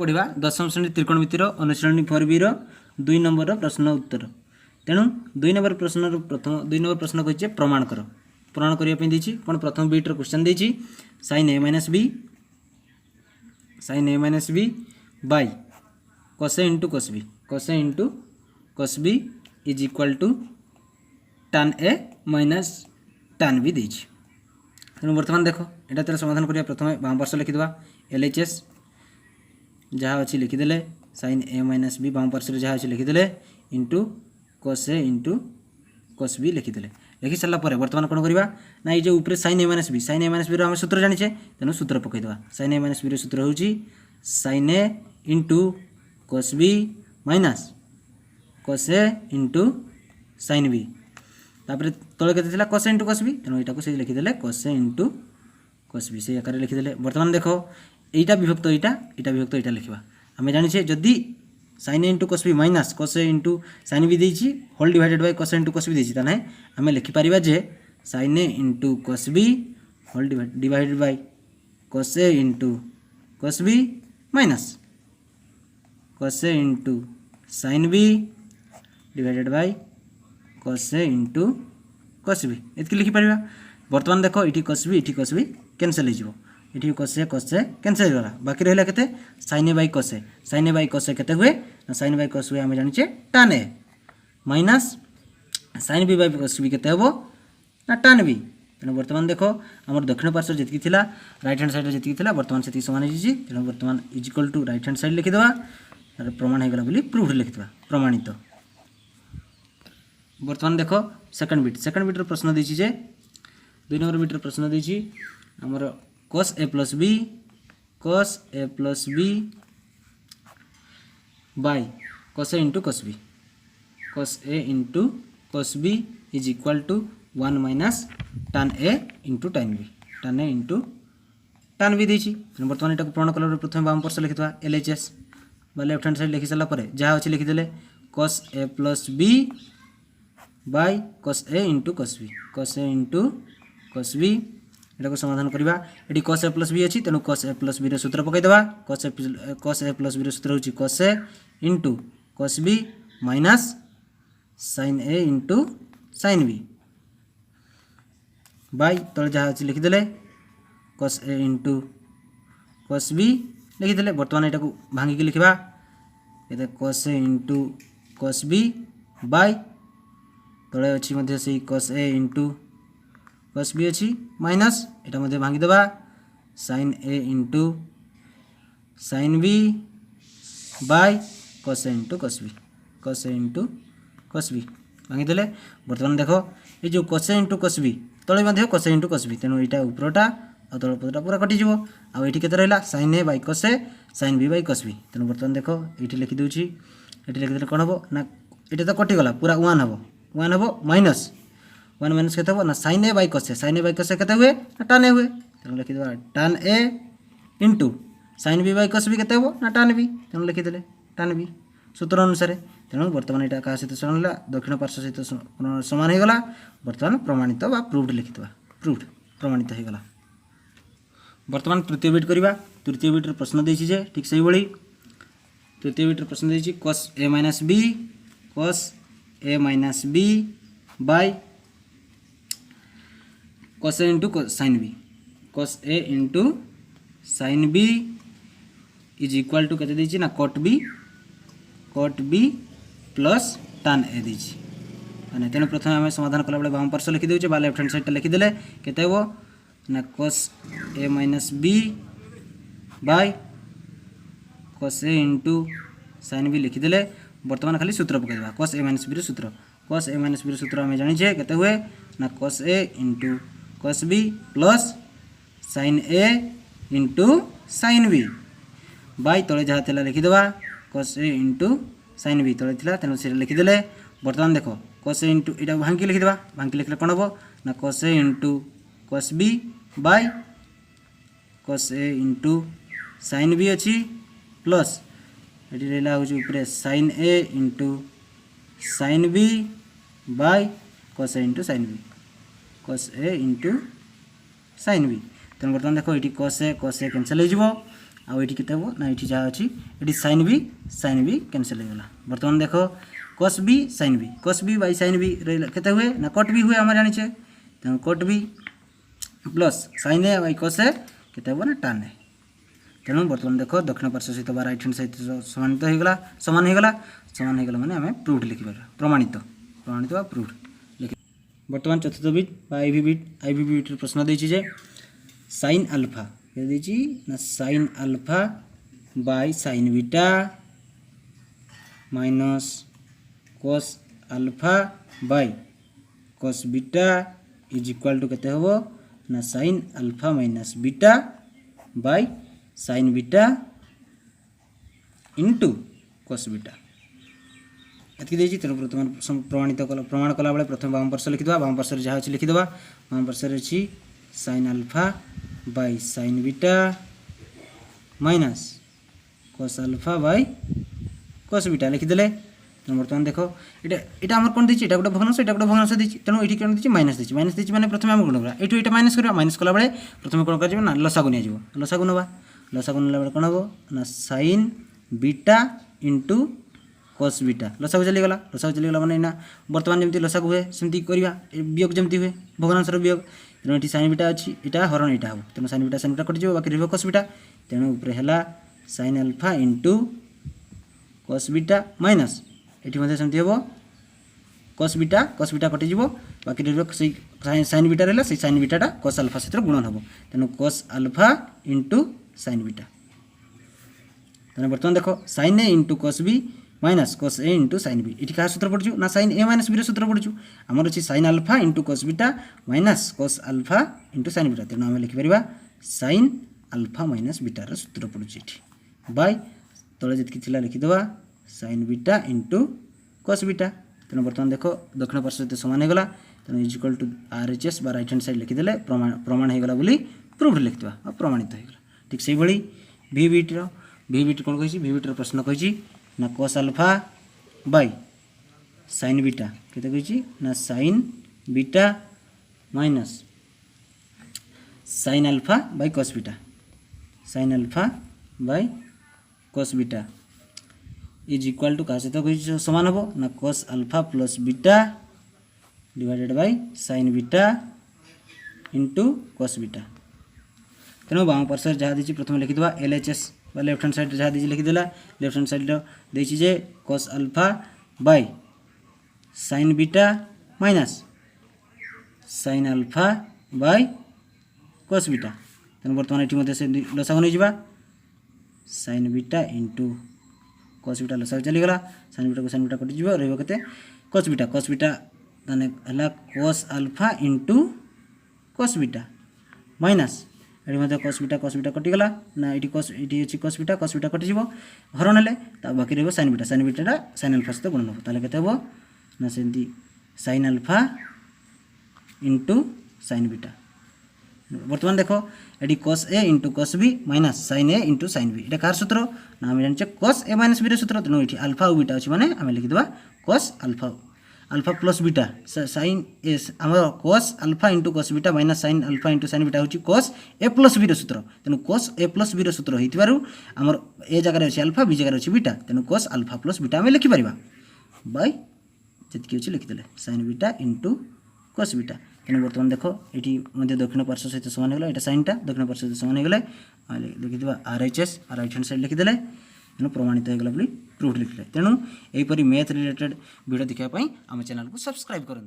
पढ़ा दशम श्रेणी त्रिकोणमितिर अनुश्रेणी 4B दुई नंबर प्रश्न उत्तर। तेणु दुई नंबर प्रश्न प्रथम दुई नंबर प्रश्न कही प्रमाण कर। प्रमाण करने कौन प्रथम बीट्र क्वेश्चन देती sin a minus B by cos a into cos b is equal to tan a minus tan b देती। तेणु बर्तमान देख यहाँ तेरा समाधान करिया प्रथम बाम पार्श्व लिखिद LHS जहाँ अच्छी लिखिदे sin a माइनस बी बाम पार्श्व जहाँ अच्छी लिखिदे into cos a into cos b लिखिदे। लिखि सारा बर्तमान कौन करवा ना ये जो ऊपर sin a माइनस बी आम सूत्र जाने तेणु सूत्र पकईद sin a माइनस बी सूत्र हूँ sin a into cos b minus cos a into sin b तापर तले के cos a into cos b तेणु यहाँ से लिखिदे cos a into cos b से आकार लिखिदे। बर्तमान देख यहाँ विभक्त यहाँ विभक्त यहाँ लिखा आम जाने जदि sin a into cos b minus cos a into sin b देती whole divided by cos a into cos b देती ताने आम लिखिपर जे sin a into cos b whole divided by cos a into cos b minus cos a into sin b divided by cos a into cos b ये लिखिपर। बर्तमान देख ये cos b cancel हो ये cos a कैंसल होगा बाकी रहा के sin a bye cos a केते हुए sin बाय cos हुए आम जाने tan a minus sin b by cos b केते हो ना tan b। तेणु बर्तमान देख आम दक्षिण पार्श्व जी थी राइट हैंड साइड जी थी बर्तमान से सामान हो तेणु बर्तमान is equal to right hand side लिखिदेवा प्रमाण होगा बोली प्रूफ लिखिदेवा प्रमाणित। बर्तमान देख सेकंड बिट्र प्रश्न देती जे दुई नंबर बिट्र प्रश्न देती आमर cos a plus B by cos a into cos b is equal to 1 minus tan a into tan b देती। बर्तमान यहाँ प्रमाण कला प्रथम बाम पार्श्व लिखिदा LHS बा लेफ्ट हैंड साइड लिखि सारा जहाँ अच्छे लिखिदे cos a plus B by cos a into cos b यहाँ को समाधान करवा ये cos a प्लस बी अच्छी तेणु cos a प्लस बी सूत्र पकईदेवा cos a प्लस बी सूत्र हूँ cos a into cos b minus sin a into sin b by तले जहाँ अच्छी लिखिदे cos a into cos b लिखिदे। बर्तमान यहाँ को भांगिक लिखा ये cos a into cos b by तले अच्छी से cos a into cos b अच्छी माइनस यहाँ भांगिदेवा sin a into sin b by cos a into cos b भांगिदे। बर्तमान देख ये जो cos a into cos b तले cos a into cos b तेणु यहाँ उपरटा और तलपटा पूरा कटिज आठी के रहा sin a bye cos a sin b by cos b तेणु बर्तमान देख ये लिखिदे ये लिखिदे कौन हम ना ये तो कटिगला पूरा 1 हम माइनस 1 माइनस के ना sin a bye cos a के हुए ना tan a हुए तेणु लिखिदेवा tan a into sin b by cos b के ना tan b तेणु लिखिदे tan b सूत्र अनुसार। तेणु बर्तमान यहाँ क्या सहित सामान दक्षिण पार्श्व सहित सामान होगा बर्तमान प्रमाणित बा प्रूव्ड लिखिदेवा प्रमाणित होगा। बर्तमान तृतीय बिट करवा तृतीय बिट्र प्रश्न देती जे ठीक से भाई तृतीय बिट्र प्रश्न देती cos a minus B by cos a into cos a into sin b is equal to के ना cot b plus tan a देती। तेणु प्रथम आम समाधान कला बेले बाम पार्श्व लिखिदे बा लेफ्ट हैंड साइड लिखिदे केते हो ना cos a minus B by cos a into sin b लिखिदे। बर्तमान खाली सूत्र पकईदेवा cos a माइनस बी सूत्र आम जाने केते हुए ना cos a into cos b plus sin a into sin b by तले जहाँ थी लिखिदेवा cos a into sin b तले थी तेणु से लिखिदे। बर्तमान देख cos a इंटू यहाँ भांगी लिखिदेवा भांगी लिखले कौन हम ना cos a into cos b by cos a into sin b अच्छी प्लस ये रहा हूँ sin a into sin b by cos a into sin b तेणु बर्तमान देख ये cos a कैंसल हो आउ ये केते हो ना ये जहाँ अच्छी ये साइन भी कैंसिल हो गला। बर्तमान देख cos b by sine b केते हुए ना कट बी हुए आम जाने तेणु cut b plus sine a by cos a केते हो ना टान ए। तेणु बर्तमान देख दक्षिण पार्श्व सहित बा राइट हैंड सहित समानित होगा सामान होगा माने आम प्रूव्ड लिखिपर प्रमाणित बा प्रूव्ड लिख। बर्तमान चतुर्थ बिट बा आईवी बिट प्रश्न देछि जे साइन अल्फा के देछि ना sine alpha by sine beta minus cos alpha by cos beta is equal to केते होबो ना sine alpha minus beta by sine beta into cos beta एति देछि। तेणु प्रमाण कला बेले प्रथम बाम पार्श्व लिखिदेवा बाम पार्श्व जहाँ अच्छी लिखिदेवा बाम पार्श्व अच्छी sine alpha by sine beta minus cos alpha by cos beta लिखिदेले। तेणु बर्तमान देख यहाँ आम कौन देखिए गोटे भग्नांश गोटे भग्नांश देखिए तेणु ये कौन देखिए माइनस देखिए मैंने प्रथम आम गुण करा ये माइनस करा माइनस कला बेले प्रथम कौन कर ना लसागु नि लसागु नवा लसागु ना बेले कौन हम ना sine beta into cos beta लसागु चलीगला माने ना बर्तमान जमी लसागु हुए सेमती करवा वियोग जमी हुए भग्नांशर वियोग। तेणु ये साइन बीटा अच्छी यहाँ हरण यहाँ हम तेणु साइन बीटा कटिज बाकी रही cos बीटा तेणु है sign alpha into cos beta minus ये सेमती हम cos बीटा कटिज बाकी रही साइन बीटा रहा से साइन बीटा cos अल्फा सहित गुणन हम तेणु cos alpha into sine beta. तेणु बर्तमान देख sine a into cos b minus cos a into sine b ये क्या सूत्र पढ़ु ना साइन ए माइनस बी सूत्र पढ़ु आमर अच्छी sine alpha into cos beta minus cos alpha into sine beta. तेणु आम लिखिपर साइन अल्फा माइनस बीटार सूत्र पड़ू ये बाय तले जी लिखिदेवा sine beta into cos beta. तेणु बर्तमान देख दक्षिण पार्श्व सहित सामान होगा तेणु इज इक्वल टू RHS बा राइट हैंड साइड लिखिदेले प्रमाण होगा बोली प्रूव्ड लिखिदेवा प्रमाणित होगा। ठीक से भाई वी बीट कौन कही वी बीटर प्रश्न कही ना cos alpha by sine beta केते कही ना sine beta minus sine alpha by cos beta sine alpha by cos beta is equal to क्या सहित कही सामान हम ना cos alpha plus beta divided by sine beta into cos beta. तेणु बाम पार्श्व जहाँ दी प्रथम लिखिदेवा LHS लेफ्ट हैंड साइड जहाँ दी लिखिदेला लेफ्ट हैंड साइड देखिए जे cos alpha by sine beta minus sine alpha by cos beta. तेणु बर्तमान ये से लसागु नहीं जावा sine beta into cos beta लसागु चलीगला साइन बीटा कटिज रही cos बीटा माने है cos alpha into cos beta minus ये cos बीटा कटिगला ना ये अच्छी cos बीटा कटिज हरण है बाकी रही साइन बीटा साइन अल्फा सहित गुण हम ताले केते हम ना सेमती sine alpha into sine beta. बर्तमान देख ये cos a into cos b minus sine a into sine b ये कार सूत्र ना आम जाने cos ए माइनस बी सूत्र। तेणु ये अल्फा और बीटा अच्छी मैंने आम लिखिदेवा cos alpha plus beta sine a आम cos alpha into cos beta minus sine alpha into sine beta हूँ cos ए प्लस बी सूत्र। तेणु cos ए प्लस बी सूत्र हो आमर ए जगह अच्छे अल्फा बी जगह अच्छी बीटा तेणु cos अल्फा प्लस बीटा आम लिखिपर बाय जी अच्छे लिखिदे sine beta into cos beta. तेणु बर्तमान देख ये दक्षिण पार्श्व सहित सामान होगा ये साइनटा दक्षिण पार्श्व सहित सामान होगा लिखिदेवा RHS राइट हैंड साइड लिखिदेले तेणु प्रमाणित होगा बोली प्रूफ लिखिले। तेणु यहीपरि मैथ रिलेटेड वीडियो देखापी आम चैनल को सब्सक्राइब करूँ।